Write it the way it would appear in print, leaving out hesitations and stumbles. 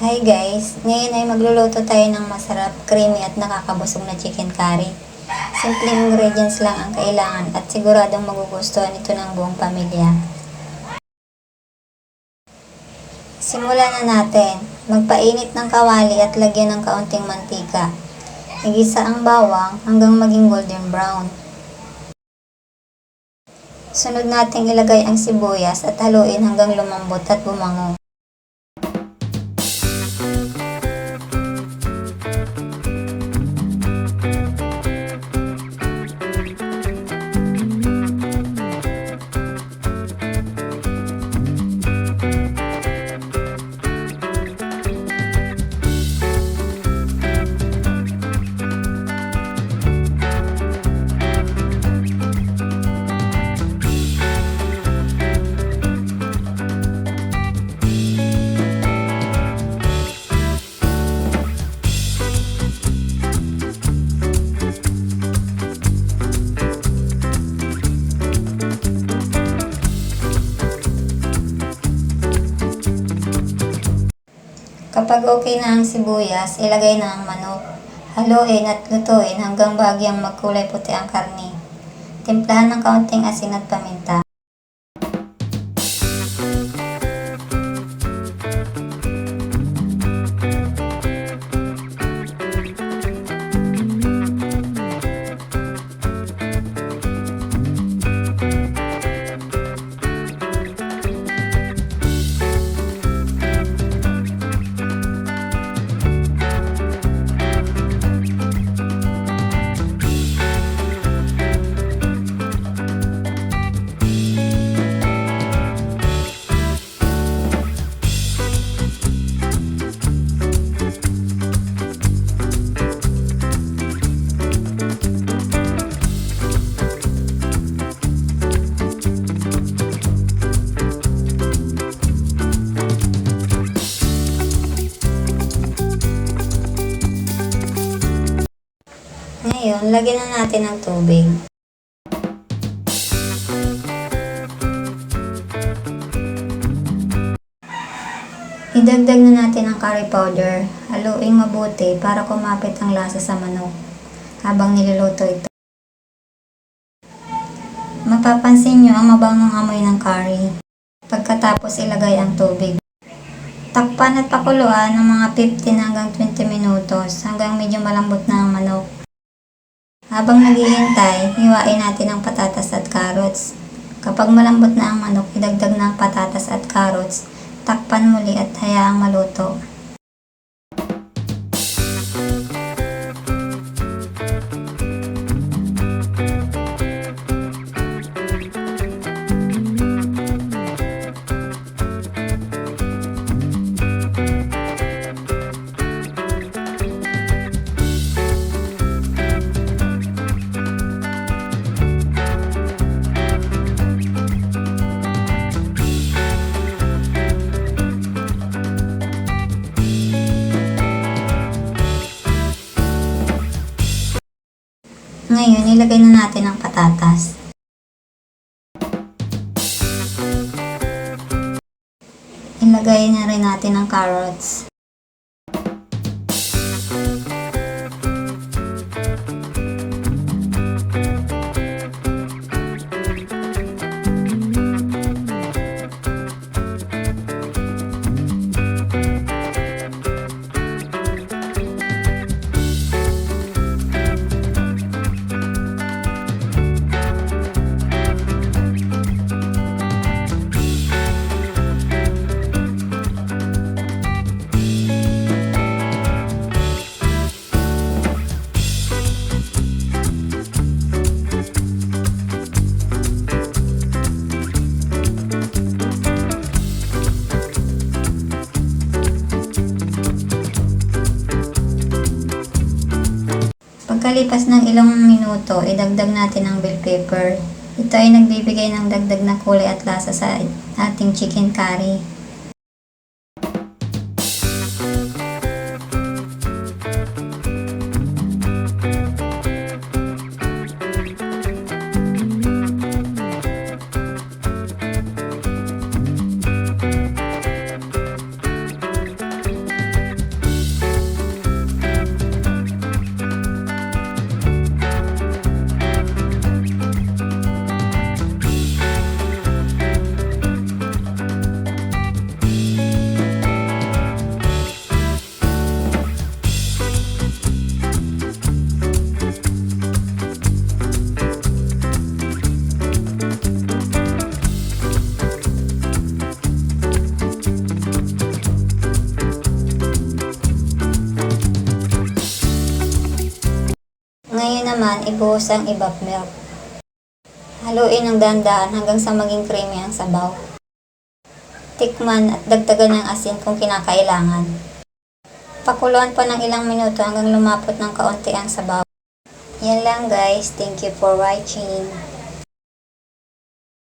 Hi guys! Ngayon ay magluluto tayo ng masarap, creamy at nakakabusog na chicken curry. Simpleng ingredients lang ang kailangan at siguradong magugustuhan ito ng buong pamilya. Simulan na natin. Magpainit ng kawali at lagyan ng kaunting mantika. Igisa ang bawang hanggang maging golden brown. Sunod nating ilagay ang sibuyas at haluin hanggang lumambot at bumango. Kapag okay na ang sibuyas, ilagay na ang manok. Haluin at lutuin hanggang bahagyang magkulay puti ang karne. Timplahan ng kaunting asin at paminta. Ngayon, lagyan na natin ng tubig. Idagdag na natin ang curry powder. Haluin mabuti para kumapit ang lasa sa manok habang niluluto ito. Mapapansin nyo ang mabangong amoy ng curry. Pagkatapos ilagay ang tubig. Takpan at pakuluan ng mga 15 hanggang 20 minutos hanggang medyo malambot na ang manok. Habang naghihintay, hiwain natin ang patatas at carrots. Kapag malambot na ang manok, idagdag na ang patatas at carrots. Takpan muli at hayaang maluto. Ngayon, ilagay na natin ang patatas. Ilagay na rin natin ang carrots. Pagkalipas ng ilang minuto, idagdag natin ang bell pepper. Ito ay nagbibigay ng dagdag na kulay at lasa sa ating chicken curry. naman, ibuhos ang evap milk. Haluin ng dahan-dahan hanggang sa maging creamy ang sabaw. Tikman at dagdagan ng asin kung kinakailangan. Pakuluan pa ng ilang minuto hanggang lumapot ng kaunti ang sabaw. Yan lang guys. Thank you for watching.